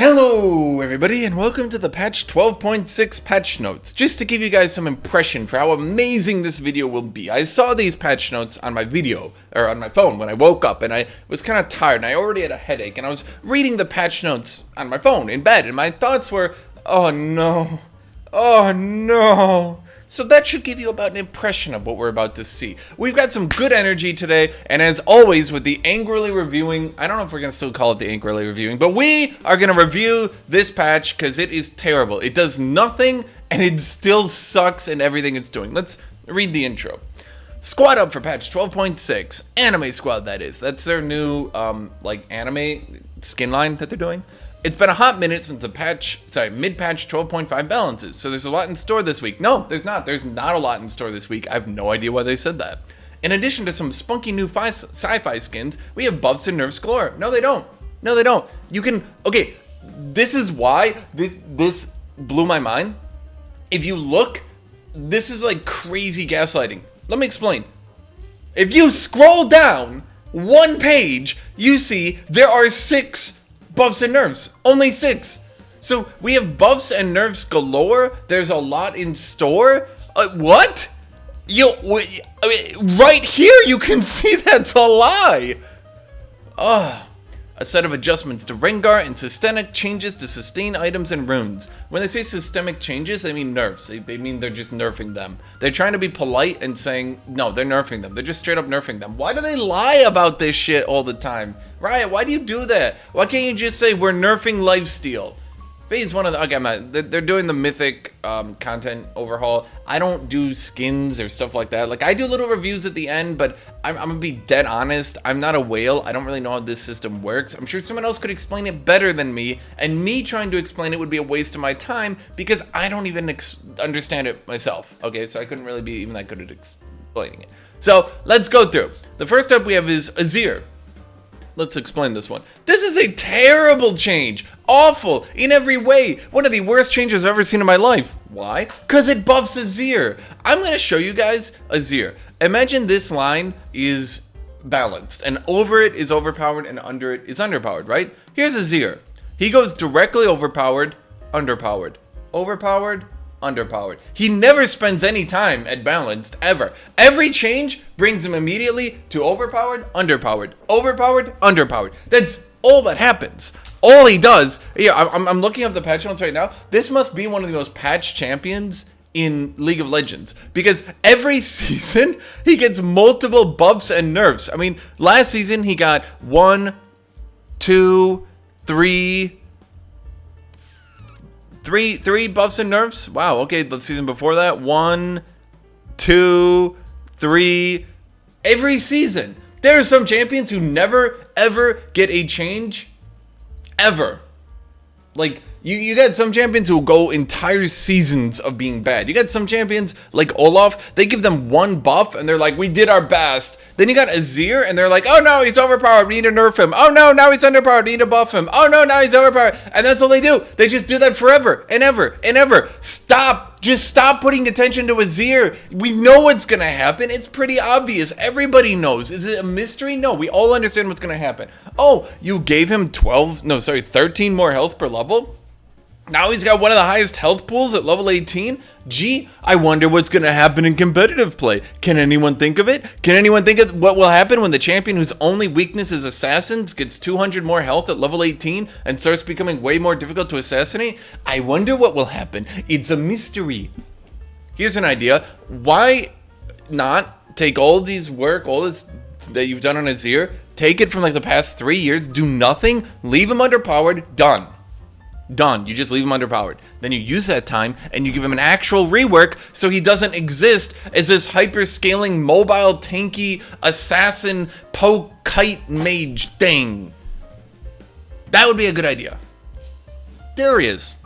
Hello everybody and welcome to the patch 12.6 patch notes. Just to give you guys some impression for how amazing this video will be. I saw these patch notes on my phone when I woke up, and I was kind of tired and I already had a headache, and I was reading the patch notes on my phone in bed, and my thoughts were, oh no. So that should give you about an impression of what we're about to see. We've got some good energy today, and as always with the Angrily reviewing, I don't know if we're going to still call it the Angrily reviewing, but we are going to review this patch because it is terrible. It does nothing, and it still sucks in everything it's doing. Let's read the intro. Squad up for patch 12.6. Anime Squad, that is. That's their new, anime skin line that they're doing. It's been a hot minute since the mid-patch 12.5 balances, so there's a lot in store this week. No, there's not. There's not a lot in store this week. I have no idea why they said that. In addition to some spunky new sci-fi skins, we have buffs and nerfs galore. No, they don't. You can, okay, this is why this blew my mind. If you look, this is like crazy gaslighting. Let me explain. If you scroll down one page, you see there are 6 buffs and nerfs. Only 6. So we have buffs and nerfs galore. There's a lot in store. What? Right here you can see that's a lie. A set of adjustments to Rengar and systemic changes to sustain items and runes. When they say systemic changes, they mean nerfs. They mean they're just nerfing them. They're trying to be polite and saying, no, they're nerfing them. They're just straight up nerfing them. Why do they lie about this shit all the time? Riot, why do you do that? Why can't you just say we're nerfing lifesteal? Phase 1 of the, okay, they're doing the Mythic content overhaul. I don't do skins or stuff like that. Like, I do little reviews at the end, but I'm gonna be dead honest. I'm not a whale. I don't really know how this system works. I'm sure someone else could explain it better than me, and me trying to explain it would be a waste of my time because I don't even understand it myself. Okay, so I couldn't really be even that good at explaining it. So let's go through. The first up we have is Azir. Let's explain this one. This is a terrible change. Awful in every way. One of the worst changes I've ever seen in my life. Why? Because it buffs Azir. I'm going to show you guys Azir. Imagine this line is balanced, and over it is overpowered and under it is underpowered, right? Here's Azir. He goes directly overpowered, underpowered, overpowered, underpowered. He never spends any time at balanced, ever. Every change brings him immediately to overpowered, underpowered, overpowered, underpowered. That's all that happens. All he does, yeah, I'm looking up the patch notes right now. This must be one of the most patched champions in League of Legends, because every season he gets multiple buffs and nerfs. I mean, last season he got 1, 2, 3 buffs and nerfs. Wow, okay, the season before that, 1, 2, 3. Every season. There are some champions who never, ever get a change. Ever. Like, you got some champions who go entire seasons of being bad. You got some champions like Olaf, they give them one buff and they're like, we did our best. Then you got Azir and they're like, oh no, he's overpowered, we need to nerf him. Oh no, now he's underpowered, we need to buff him. Oh no, now he's overpowered. And that's all they do. They just do that forever and ever and ever. Stop. Just stop putting attention to Azir. We know what's gonna happen. It's pretty obvious. Everybody knows. Is it a mystery? No, we all understand what's gonna happen. Oh, you gave him 13 more health per level? Now he's got one of the highest health pools at level 18? Gee, I wonder what's going to happen in competitive play. Can anyone think of it? Can anyone think of what will happen when the champion whose only weakness is assassins gets 200 more health at level 18 and starts becoming way more difficult to assassinate? I wonder what will happen. It's a mystery. Here's an idea. Why not take all this that you've done on Azir, take it from like the past 3 years, do nothing, leave him underpowered, done. Done. You just leave him underpowered. Then you use that time and you give him an actual rework so he doesn't exist as this hyper-scaling, mobile, tanky, assassin, poke, kite, mage thing. That would be a good idea. Darius.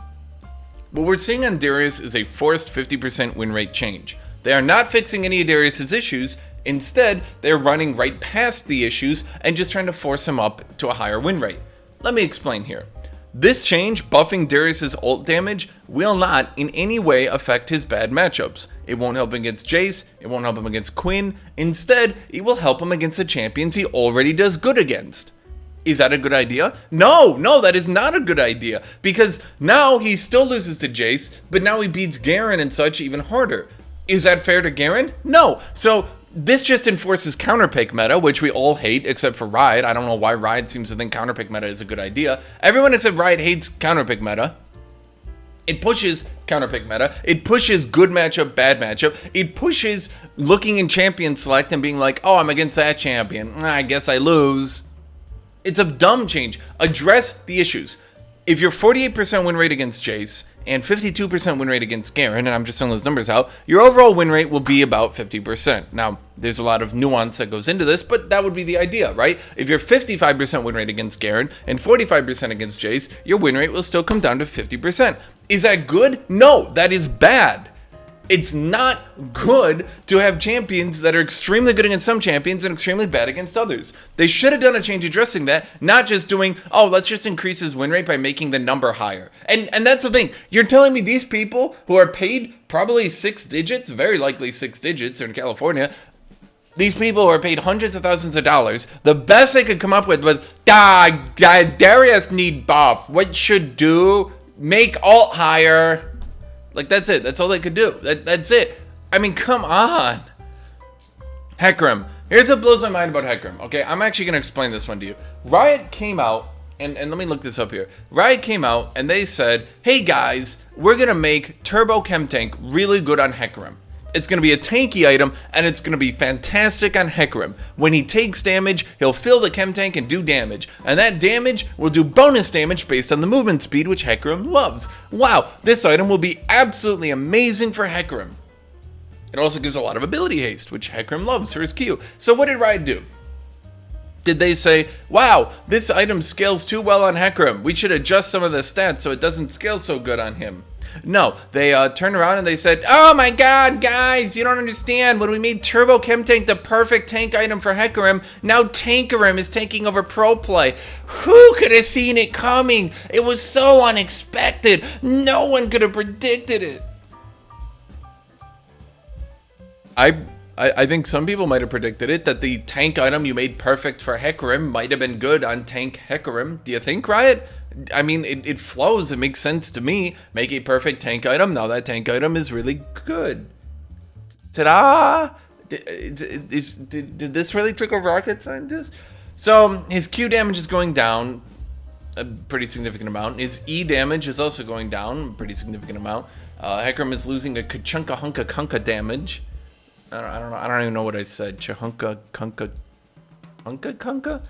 What we're seeing on Darius is a forced 50% win rate change. They are not fixing any of Darius's issues. Instead, they're running right past the issues and just trying to force him up to a higher win rate. Let me explain here. This change, buffing Darius's ult damage, will not in any way affect his bad matchups. It won't help him against Jace, it won't help him against Quinn. Instead, it will help him against the champions he already does good against. Is that a good idea? No, that is not a good idea. Because now he still loses to Jace, but now he beats Garen and such even harder. Is that fair to Garen? No. So this just enforces counterpick meta, which we all hate except for Riot. I don't know why Riot seems to think counterpick meta is a good idea. Everyone except Riot hates counterpick meta. It pushes counterpick meta. It pushes good matchup, bad matchup. It pushes looking in champion select and being like, oh, I'm against that champion. I guess I lose. It's a dumb change. Address the issues. If you're 48% win rate against Jace and 52% win rate against Garen, and I'm just throwing those numbers out, your overall win rate will be about 50%. Now, there's a lot of nuance that goes into this, but that would be the idea, right? If you're 55% win rate against Garen and 45% against Jace, your win rate will still come down to 50%. Is that good? No, that is bad. It's not good to have champions that are extremely good against some champions and extremely bad against others. They should have done a change addressing that, not just doing, oh, let's just increase his win rate by making the number higher. And that's the thing. You're telling me these people who are paid probably 6 digits, very likely 6 digits in California, these people who are paid hundreds of thousands of dollars, the best they could come up with was, Darius need buff. What should do? Make ult higher. Like, that's it. That's all they could do. That's it. I mean, come on. Hecarim. Here's what blows my mind about Hecarim. Okay, I'm actually going to explain this one to you. Riot came out, and let me look this up here. Riot came out, and they said, hey guys, we're going to make Turbo Chem Tank really good on Hecarim. It's going to be a tanky item, and it's going to be fantastic on Hecarim. When he takes damage, he'll fill the chem tank and do damage. And that damage will do bonus damage based on the movement speed, which Hecarim loves. Wow, this item will be absolutely amazing for Hecarim. It also gives a lot of ability haste, which Hecarim loves for his Q. So what did Riot do? Did they say, wow, this item scales too well on Hecarim. We should adjust some of the stats so it doesn't scale so good on him? No, they turned around and they said, oh my god, guys, you don't understand. When we made Turbo Chem Tank the perfect tank item for Hecarim, now Tankarim is taking over pro play. Who could have seen it coming? It was so unexpected. No one could have predicted it. I think some people might have predicted it, that the tank item you made perfect for Hecarim might have been good on tank Hecarim. Do you think, Riot? I mean, it flows. It makes sense to me. Make a perfect tank item. Now that tank item is really good. Ta-da! Did this really trick a rocket scientist? So his Q damage is going down a pretty significant amount. His E damage is also going down a pretty significant amount. Hecarim is losing a ka-chunka hunka kunka damage. I don't know. I don't even know what I said. Chahunka kunka hunka kunka.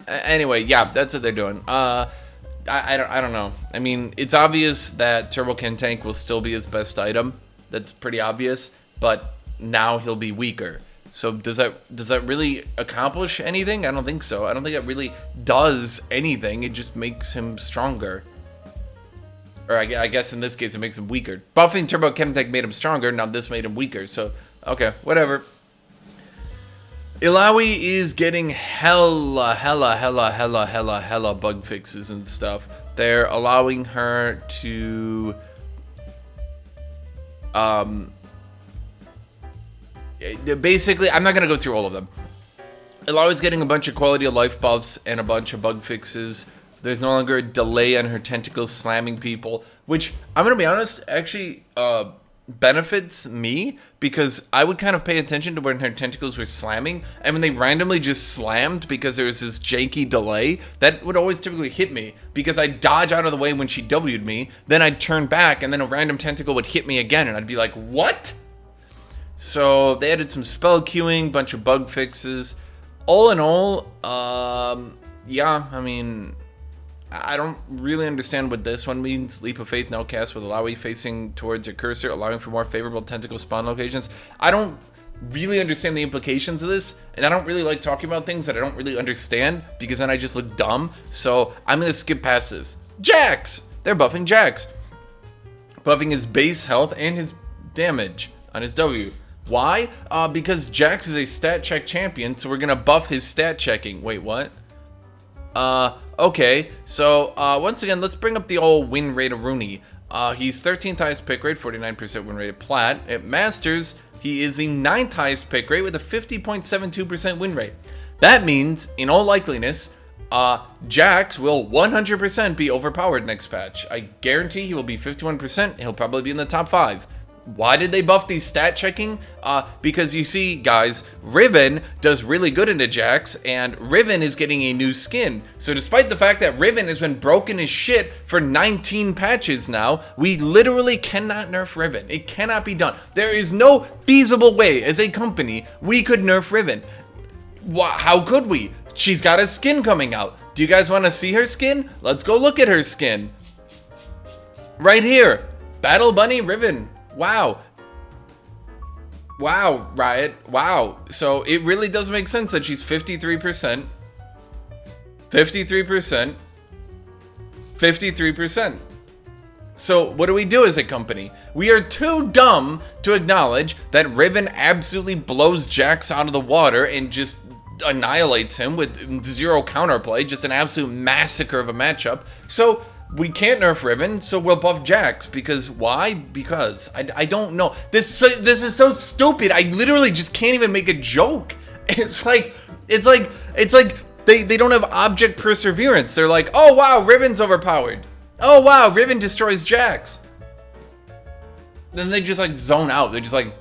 Anyway, yeah, that's what they're doing. I don't know. I mean, it's obvious that Turbo Chem Tank will still be his best item. That's pretty obvious. But now he'll be weaker. So does that really accomplish anything? I don't think so. I don't think it really does anything. It just makes him stronger. Or I guess in this case it makes him weaker. Buffing Turbo Chem Tank made him stronger. Now this made him weaker. So, okay, whatever. Illaoi is getting hella bug fixes and stuff. They're allowing her to basically, I'm not gonna go through all of them. Illaoi's getting a bunch of quality of life buffs and a bunch of bug fixes. There's no longer a delay on her tentacles slamming people, which I'm gonna be honest, actually benefits me, because I would kind of pay attention to when her tentacles were slamming, and when they randomly just slammed because there was this janky delay, that would always typically hit me, because I'd dodge out of the way when she W'd me, then I'd turn back, and then a random tentacle would hit me again, and I'd be like, what? So they added some spell queuing, bunch of bug fixes. All in all, yeah, I mean, I don't really understand what this one means. Leap of Faith, no cast with Illaoi facing towards your cursor, allowing for more favorable tentacle spawn locations. I don't really understand the implications of this, and I don't really like talking about things that I don't really understand, because then I just look dumb. So I'm going to skip past this. Jax! They're buffing Jax. Buffing his base health and his damage on his W. Why? Because Jax is a stat check champion, so we're going to buff his stat checking. Wait, what? Okay, so once again, let's bring up the old win rate of Rooney. He's 13th highest pick rate, 49% win rate at Plat. At Masters, he is the 9th highest pick rate with a 50.72% win rate. That means, in all likeliness, Jax will 100% be overpowered next patch. I guarantee he will be 51%. He'll probably be in the top 5. Why did they buff these stat checking? Because you see, guys, Riven does really good into Jax, and Riven is getting a new skin. So despite the fact that Riven has been broken as shit for 19 patches now, we literally cannot nerf Riven. It cannot be done. There is no feasible way as a company we could nerf Riven. How could we? She's got a skin coming out. Do you guys want to see her skin? Let's go look at her skin. Right here. Battle Bunny Riven. Wow. Wow, Riot. Wow. So it really does make sense that she's 53%. 53%. 53%. So what do we do as a company? We are too dumb to acknowledge that Riven absolutely blows Jax out of the water and just annihilates him with 0 counterplay. Just an absolute massacre of a matchup. So we can't nerf Riven, so we'll buff Jax. Because why? Because I don't know. This is so stupid. I literally just can't even make a joke. It's like they don't have object perseverance. They're like, oh wow, Riven's overpowered. Oh wow, Riven destroys Jax. Then they just like zone out. They're just like,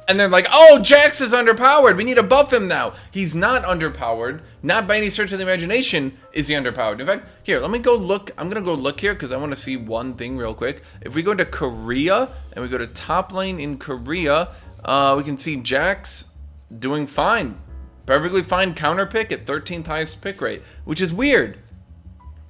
and they're like, oh, Jax is underpowered. We need to buff him now. He's not underpowered. Not by any stretch of the imagination is he underpowered. In fact, here, let me go look. I'm going to go look here because I want to see one thing real quick. If we go to Korea and we go to top lane in Korea, we can see Jax doing fine. Perfectly fine counter pick at 13th highest pick rate, which is weird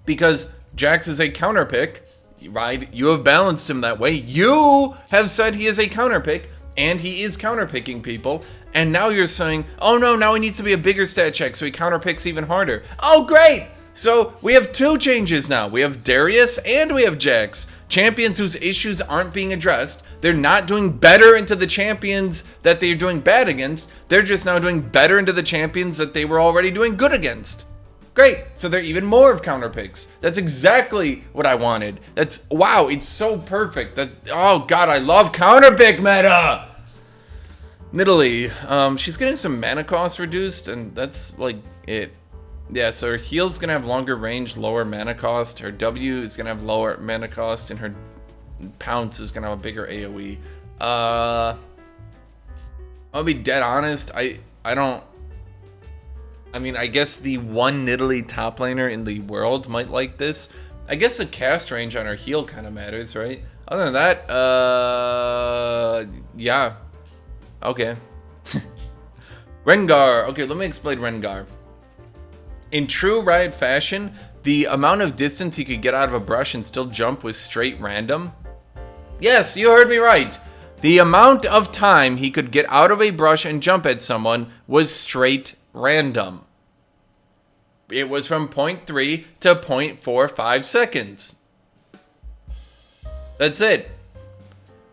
because Jax is a counter pick, right? You have balanced him that way. You have said he is a counter pick. And he is counterpicking people, and now you're saying, oh no, now he needs to be a bigger stat check so he counterpicks even harder. Oh great! So we have 2 changes now. We have Darius and we have Jax. Champions whose issues aren't being addressed. They're not doing better into the champions that they're doing bad against. They're just now doing better into the champions that they were already doing good against. Great, so they're even more of counterpicks. That's exactly what I wanted. That's, wow, it's so perfect. That, oh god, I love counterpick meta! Nidalee, she's getting some mana cost reduced, and that's like it. Yeah, so her heal's gonna have longer range, lower mana cost. Her W is gonna have lower mana cost, and her pounce is gonna have a bigger AoE. I'll be dead honest, I mean, I guess the one Nidalee top laner in the world might like this. I guess the cast range on her heal kind of matters, right? Other than that, yeah. Okay. Rengar. Okay, let me explain Rengar. In true Riot fashion, the amount of distance he could get out of a brush and still jump was straight random. Yes, you heard me right. The amount of time he could get out of a brush and jump at someone was straight random. It was from 0.3 to 0.45 seconds. That's it.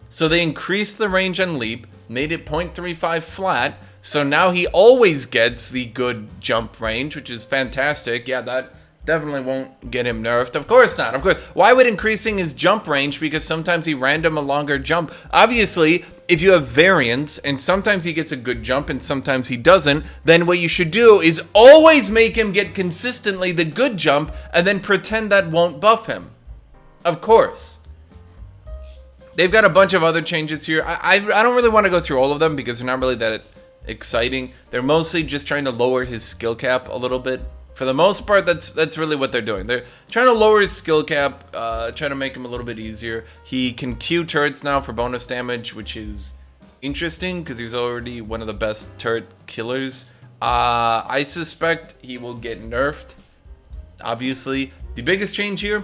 So they increased the range on leap, made it 0.35 flat, so now he always gets the good jump range, which is fantastic. Yeah, that definitely won't get him nerfed. Of course not. Of course. Why would increasing his jump range? Because sometimes he random a longer jump. Obviously, if you have variance, and sometimes he gets a good jump and sometimes he doesn't, then what you should do is always make him get consistently the good jump and then pretend that won't buff him. Of course. They've got a bunch of other changes here. I don't really want to go through all of them because they're not really that exciting. They're mostly just trying to lower his skill cap a little bit. For the most part, that's really what they're doing. They're trying to lower his skill cap, trying to make him a little bit easier. He can Q turrets now for bonus damage, which is interesting because he's already one of the best turret killers. I suspect he will get nerfed, obviously. The biggest change here,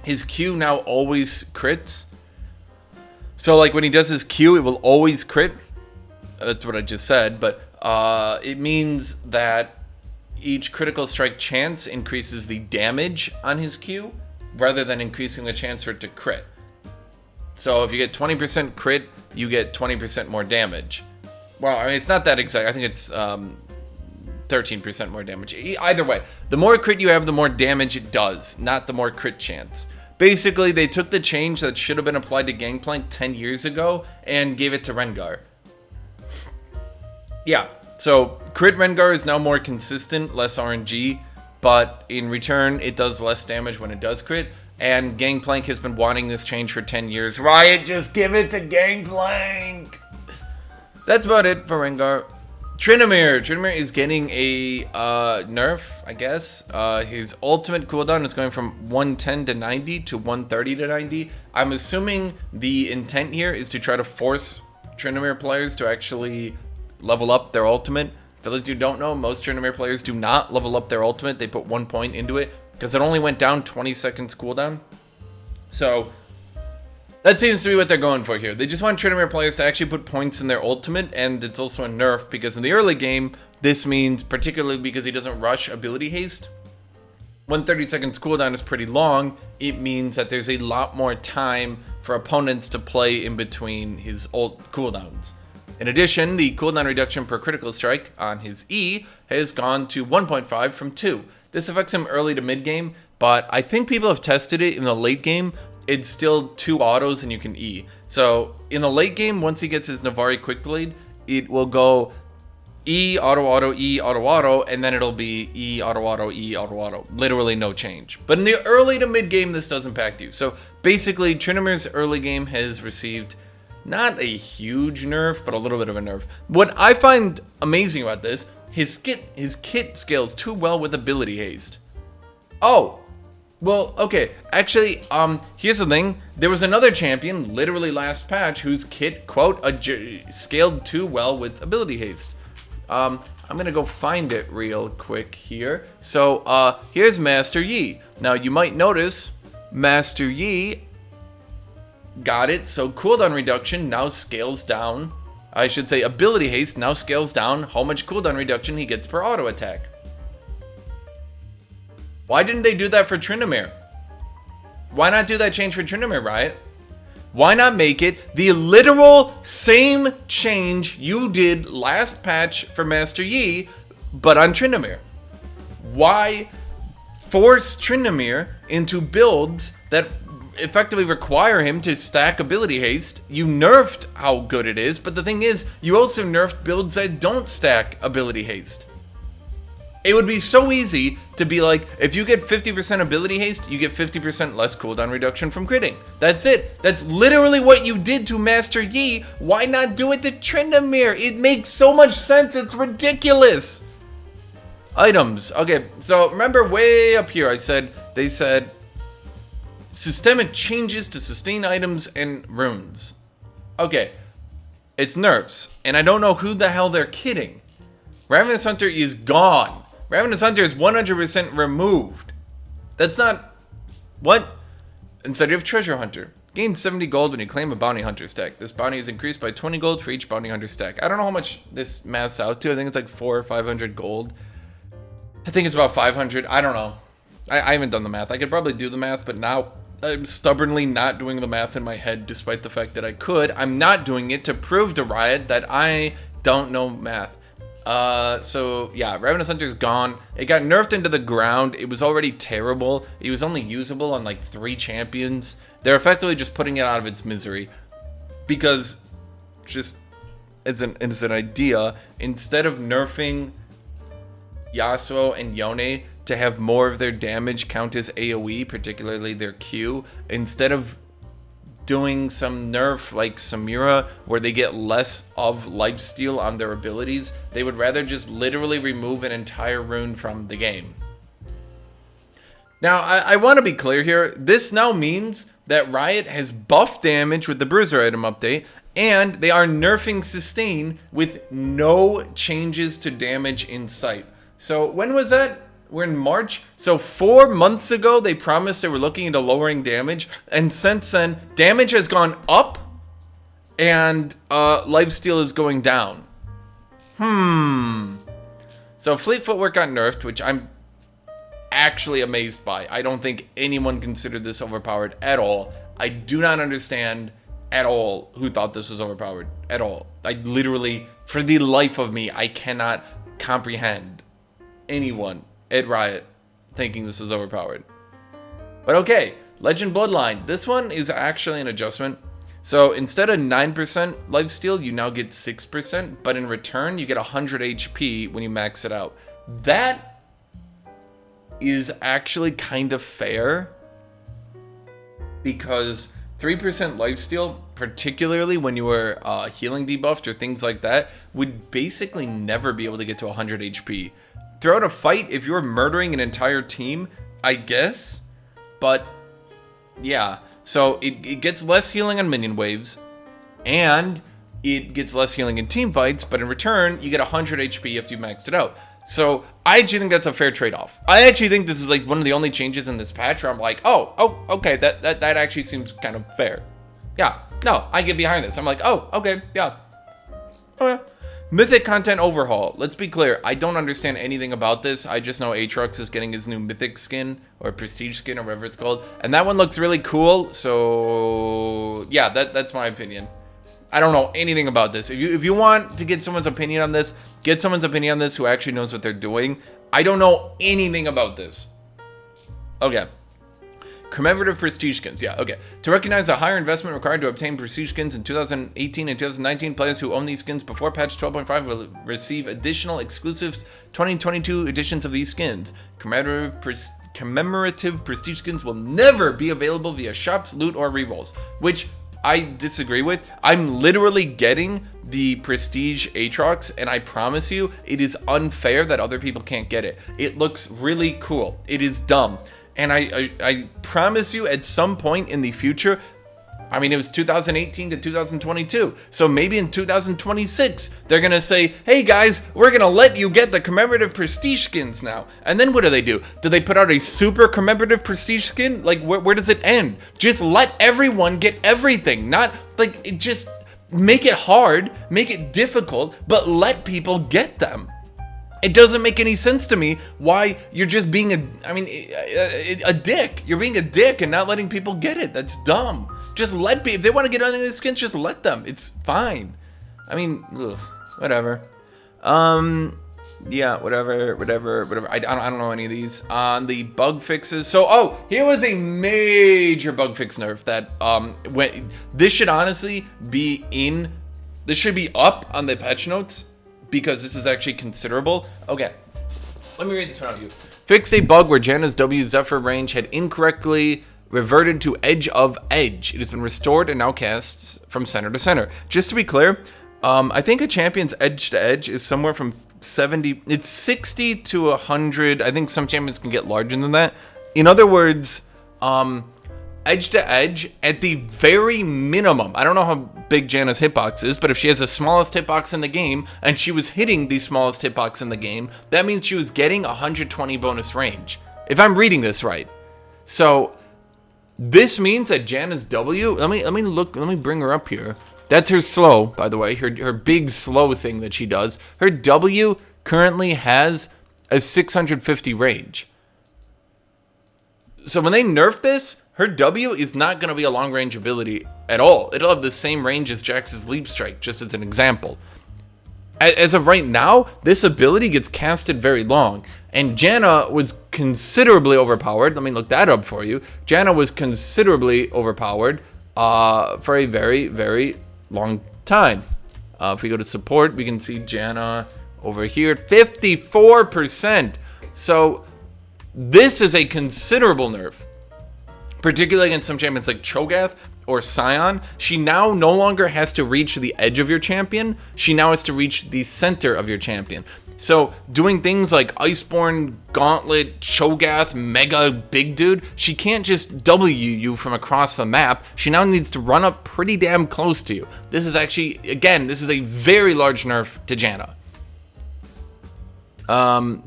his Q now always crits. So like when he does his Q, it will always crit. That's what I just said, but it means that each critical strike chance increases the damage on his Q rather than increasing the chance for it to crit. So if you get 20% crit, you get 20% more damage. Well, I mean, it's not that exact. I think it's 13% more damage. Either way, the more crit you have, the more damage it does, not the more crit chance. Basically, they took the change that should have been applied to Gangplank 10 years ago and gave it to Rengar. Yeah. So crit Rengar is now more consistent, less RNG, but in return, it does less damage when it does crit. And Gangplank has been wanting this change for 10 years. Riot, just give it to Gangplank! That's about it for Rengar. Tryndamere. Tryndamere is getting a nerf, I guess. His ultimate cooldown is going from 110 to 90 to 130 to 90. I'm assuming the intent here is to try to force Tryndamere players to actually level up their ultimate. For those who don't know, most Tryndamere players do not level up their ultimate. They put 1 point into it because it only went down 20 seconds cooldown. So that seems to be what they're going for here. They just want Tryndamere players to actually put points in their ultimate, and it's also a nerf because in the early game, this means, particularly because he doesn't rush ability haste, when 30 seconds cooldown is pretty long, it means that there's a lot more time for opponents to play in between his ult cooldowns. In addition, the cooldown reduction per critical strike on his E has gone to 1.5 from 2. This affects him early to mid game, but I think people have tested it in the late game. It's still 2 autos and you can E. So in the late game, once he gets his Navari Quickblade, it will go E, auto, E, auto, and then it'll be E, auto, E, auto. Literally no change. But in the early to mid game, this does impact you. So basically, Tryndamere's early game has received not a huge nerf, but a little bit of a nerf. What I find amazing about this, his kit scales too well with ability haste. Oh, well, okay. Actually, here's the thing. There was another champion, literally last patch, whose kit, quote, scaled too well with ability haste. I'm gonna go find it real quick here. So, here's Master Yi. Now, you might notice Master Yi got it. So, cooldown reduction now scales down. I should say ability haste now scales down how much cooldown reduction he gets per auto attack. Why didn't they do that for Tryndamere? Why not do that change for Tryndamere, Riot? Why not make it the literal same change you did last patch for Master Yi, but on Tryndamere? Why force Tryndamere into builds that effectively require him to stack ability haste? You nerfed how good it is, but the thing is, you also nerfed builds that don't stack ability haste. It would be so easy to be like, if you get 50% ability haste, you get 50% less cooldown reduction from critting. That's it. That's literally what you did to Master Yi. Why not do it to Tryndamere? It makes so much sense. It's ridiculous. Items. Okay, so remember way up here, they said systemic changes to sustain items and runes. Okay, it's nerfs, and I don't know who the hell they're kidding. Ravenous Hunter is gone. Ravenous Hunter is 100% removed. That's not... What? Instead you have Treasure Hunter. Gain 70 gold when you claim a Bounty Hunter stack. This bounty is increased by 20 gold for each Bounty Hunter stack. I don't know how much this maths out to. I think it's like 400 or 500 gold. I think it's about 500. I don't know. I haven't done the math. I could probably do the math, but now I'm stubbornly not doing the math in my head despite the fact that I could. I'm not doing it to prove to Riot that I don't know math. So yeah, Ravenous Hunter's gone. It got nerfed into the ground. It was already terrible. It was only usable on like 3 champions. They're effectively just putting it out of its misery. Because, just as an idea, instead of nerfing Yasuo and Yone to have more of their damage count as AoE, particularly their Q, instead of doing some nerf like Samira where they get less of lifesteal on their abilities, they would rather just literally remove an entire rune from the game. Now, I want to be clear here. This now means that Riot has buffed damage with the Bruiser item update, and they are nerfing sustain with no changes to damage in sight. So when was that? We're in March. So 4 months ago, they promised they were looking into lowering damage. And since then, damage has gone up and lifesteal is going down. So Fleet Footwork got nerfed, which I'm actually amazed by. I don't think anyone considered this overpowered at all. I do not understand at all who thought this was overpowered at all. I literally, for the life of me, I cannot comprehend anyone at Riot thinking this is overpowered. But okay, Legend Bloodline. This one is actually an adjustment. So instead of 9% lifesteal, you now get 6%, but in return, you get 100 HP when you max it out. That is actually kind of fair, because 3% lifesteal, particularly when you were healing debuffed or things like that, would basically never be able to get to 100 HP. Throughout a fight, if you're murdering an entire team, I guess, but yeah. So it gets less healing on minion waves, and it gets less healing in team fights, but in return, you get 100 HP if you maxed it out. So I actually think that's a fair trade-off. I actually think this is like one of the only changes in this patch where I'm like, oh, okay, that actually seems kind of fair. Yeah, no, I get behind this. I'm like, oh, okay, yeah. Oh, yeah. Mythic content overhaul. Let's be clear, I don't understand anything about this. I just know Aatrox is getting his new Mythic skin, or Prestige skin, or whatever it's called. And that one looks really cool, so yeah, that's my opinion. I don't know anything about this. If you want to get someone's opinion on this, get someone's opinion on this who actually knows what they're doing. I don't know anything about this. Okay. Commemorative Prestige skins. Yeah, okay. To recognize a higher investment required to obtain Prestige skins in 2018 and 2019, players who own these skins before patch 12.5 will receive additional exclusive 2022 editions of these skins. Commemorative Prestige skins will never be available via shops, loot, or rerolls, which I disagree with. I'm literally getting the Prestige Aatrox, and I promise you, it is unfair that other people can't get it. It looks really cool. It is dumb. And I promise you, at some point in the future, I mean, it was 2018 to 2022. So maybe in 2026, they're going to say, hey guys, we're going to let you get the commemorative prestige skins now. And then what do? Do they put out a super commemorative prestige skin? Like, where does it end? Just let everyone get everything. Not like, just make it hard, make it difficult, but let people get them. It doesn't make any sense to me why you're just being a dick. You're being a dick and not letting people get it. That's dumb. Just let people, if they want to get on these skins, just let them. It's fine. I mean, ugh, whatever. Yeah, whatever. I don't know any of these. On the bug fixes. So, here was a major bug fix nerf that, this should honestly be this should be up on the patch notes, because this is actually considerable. Okay, let me read this one out to you. Fix a bug where Janna's W Zephyr range had incorrectly reverted to edge of edge. It has been restored and now casts from center to center. Just to be clear, I think a champion's edge to edge is somewhere from 70, it's 60 to 100. I think some champions can get larger than that. In other words, edge to edge at the very minimum. I don't know how big Janna's hitbox is, but if she has the smallest hitbox in the game and she was hitting the smallest hitbox in the game, that means she was getting 120 bonus range. If I'm reading this right. So this means that Janna's W, let me bring her up here. That's her slow, by the way, her big slow thing that she does. Her W currently has a 650 range. So when they nerf this, her W is not going to be a long range ability at all. It'll have the same range as Jax's Leap Strike, just as an example. As of right now, this ability gets casted very long. And Janna was considerably overpowered. Let me look that up for you. Janna was considerably overpowered for a very, very long time. If we go to support, we can see Janna over here, 54%. So this is a considerable nerf, particularly against some champions like Cho'Gath or Sion. She now no longer has to reach the edge of your champion. She now has to reach the center of your champion. So doing things like Iceborne, Gauntlet, Cho'Gath, Mega Big Dude, she can't just W you from across the map. She now needs to run up pretty damn close to you. This is actually, again, this is a very large nerf to Janna.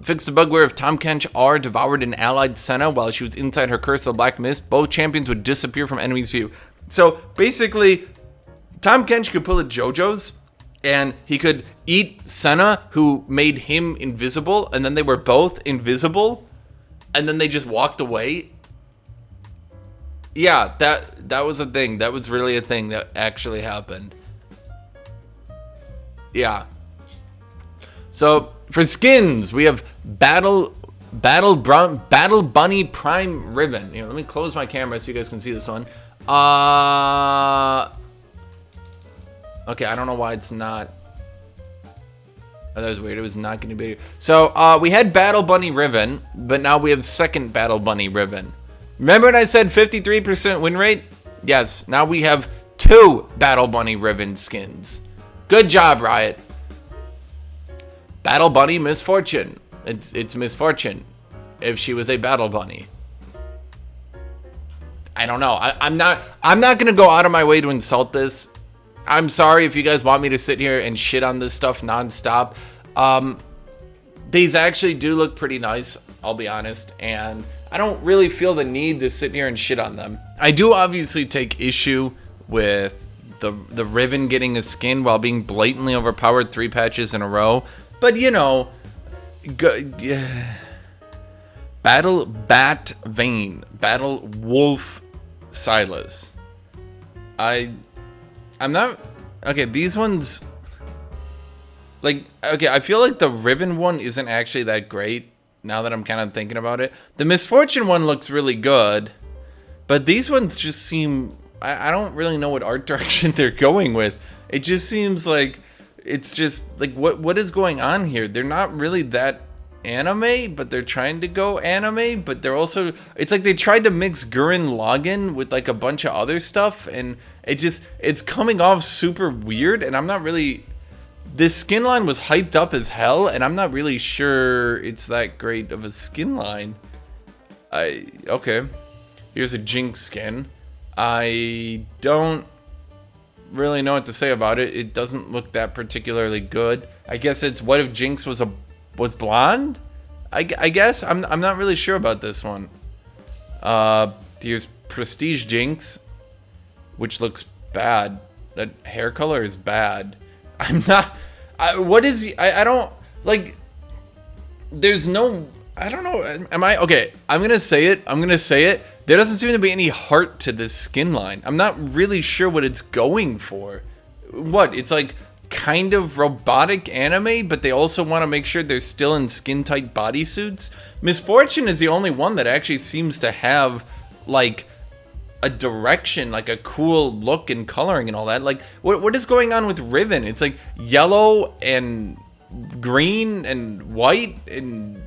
Fix the bug where if Tahm Kench R devoured an allied Senna while she was inside her Curse of the Black Mist, both champions would disappear from enemy's view. So basically, Tahm Kench could pull a JoJo's and he could eat Senna, who made him invisible, and then they were both invisible, and then they just walked away. Yeah, that was a thing. That was really a thing that actually happened. Yeah. So for skins, we have Battle Bunny Prime Ribbon. Let me close my camera so you guys can see this one. Okay, I don't know why it's not. Oh, that was weird. It was not going to be. So we had Battle Bunny Riven, but now we have second Battle Bunny Riven. Remember when I said 53% win rate? Yes, now we have 2 Battle Bunny Riven skins. Good job, Riot. Battle Bunny Misfortune. It's Misfortune if she was a Battle Bunny. I don't know. I'm not gonna go out of my way to insult this. I'm sorry if you guys want me to sit here and shit on this stuff nonstop. These actually do look pretty nice, I'll be honest, and I don't really feel the need to sit here and shit on them. I do obviously take issue with the Riven getting a skin while being blatantly overpowered 3 patches in a row, but you know, yeah. Battle Bat Vayne, Battle Wolf Silas. I'm not okay. These ones, like, okay, I feel like the Riven one isn't actually that great. Now that I'm kind of thinking about it, the Misfortune one looks really good, but these ones just seem. I don't really know what art direction they're going with. It just seems like it's just like what is going on here? They're not really that anime, but they're trying to go anime, but they're also, it's like they tried to mix Gurren Lagann with like a bunch of other stuff, and it's coming off super weird, and I'm not really, this skin line was hyped up as hell, and I'm not really sure it's that great of a skin line. Okay, here's a Jinx skin. I don't really know what to say about it. It doesn't look that particularly good. I guess it's, what if Jinx was blonde? I guess I'm not really sure about this one. Here's Prestige Jinx, which looks bad. That hair color is bad. I'm not. What is? I don't like. There's no. I don't know. Am I okay? I'm gonna say it. There doesn't seem to be any heart to this skin line. I'm not really sure what it's going for. What? It's like kind of robotic anime, but they also want to make sure they're still in skin-tight bodysuits. Misfortune is the only one that actually seems to have like a direction, like a cool look and coloring and all that. Like what is going on with Riven? It's like yellow and green and white and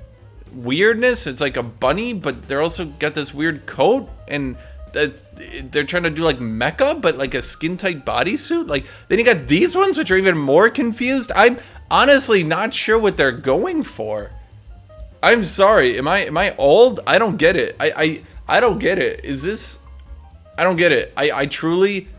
weirdness. It's like a bunny, but they're also got this weird coat, and they're trying to do like mecha, but like a skin-tight bodysuit. Like then you got these ones, which are even more confused. I'm honestly not sure what they're going for. I'm sorry. Am I old? I don't get it. I don't get it. Is this? I don't get it. I truly,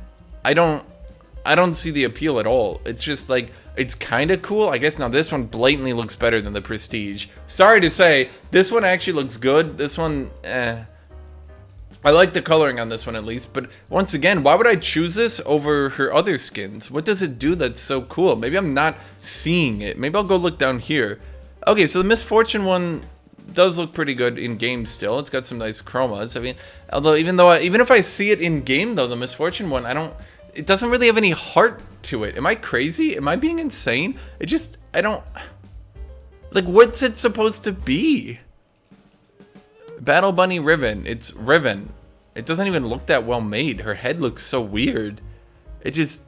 I don't see the appeal at all. It's just like, it's kind of cool, I guess. Now this one blatantly looks better than the Prestige. Sorry to say, this one actually looks good. This one, I like the coloring on this one at least, but once again, why would I choose this over her other skins? What does it do that's so cool? Maybe I'm not seeing it. Maybe I'll go look down here. Okay, so the Misfortune one does look pretty good in game still. It's got some nice chromas. I mean, although even if I see it in game though, the Misfortune one, it doesn't really have any heart to it. Am I crazy? Am I being insane? I don't, like, what's it supposed to be? Battle Bunny Riven. It's Riven. It doesn't even look that well made. Her head looks so weird. It just,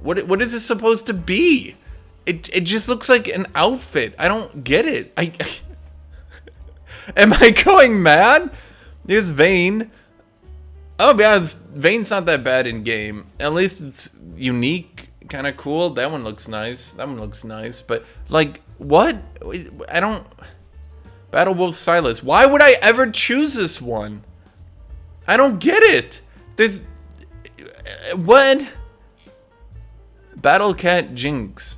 what is this supposed to be? It just looks like an outfit. I don't get it. Am I going mad? Here's Vayne. Oh, be honest, Vayne's not that bad in game. At least it's unique, kind of cool. That one looks nice. That one looks nice. But like, what? I don't. Battle Wolf Silas. Why would I ever choose this one? I don't get it. There's what? Battle Cat Jinx.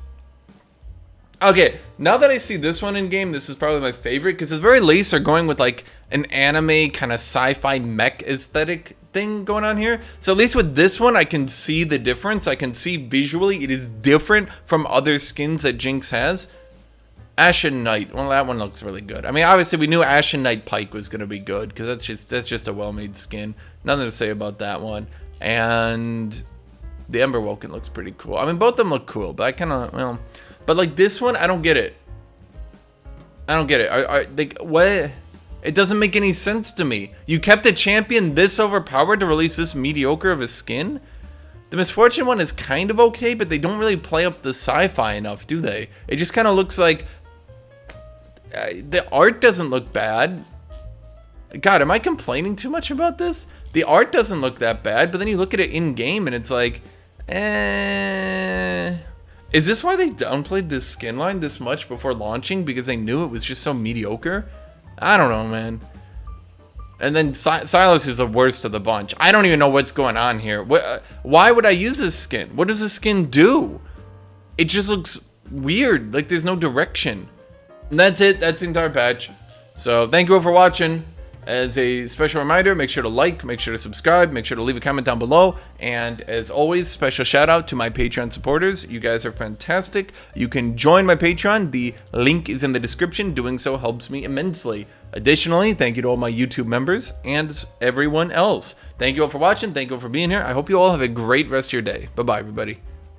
Okay, now that I see this one in game, this is probably my favorite, because at the very least they're going with like an anime kind of sci-fi mech aesthetic thing going on here. So at least with this one, I can see the difference. I can see visually it is different from other skins that Jinx has. Ashen Knight. Well, that one looks really good. I mean, obviously we knew Ashen Knight Pike was going to be good, because that's just a well-made skin. Nothing to say about that one. And the Ember Woken looks pretty cool. I mean, both of them look cool, but I kind of, well, but like this one, I don't get it. I don't get it. Like, what? It doesn't make any sense to me. You kept a champion this overpowered to release this mediocre of a skin? The Misfortune one is kind of okay, but they don't really play up the sci-fi enough, do they? It just kind of looks like... the art doesn't look bad. God, am I complaining too much about this? The art doesn't look that bad, but then you look at it in-game and it's like... Is this why they downplayed this skin line this much before launching? Because they knew it was just so mediocre? I don't know, man. And then Silas is the worst of the bunch. I don't even know what's going on here. Why would I use this skin? What does this skin do? It just looks weird. Like there's no direction. And that's it. That's the entire patch. So thank you all for watching. As a special reminder, make sure to like, make sure to subscribe, make sure to leave a comment down below. And as always, special shout out to my Patreon supporters. You guys are fantastic. You can join my Patreon. The link is in the description. Doing so helps me immensely. Additionally, thank you to all my YouTube members and everyone else. Thank you all for watching. Thank you all for being here. I hope you all have a great rest of your day. Bye-bye, everybody.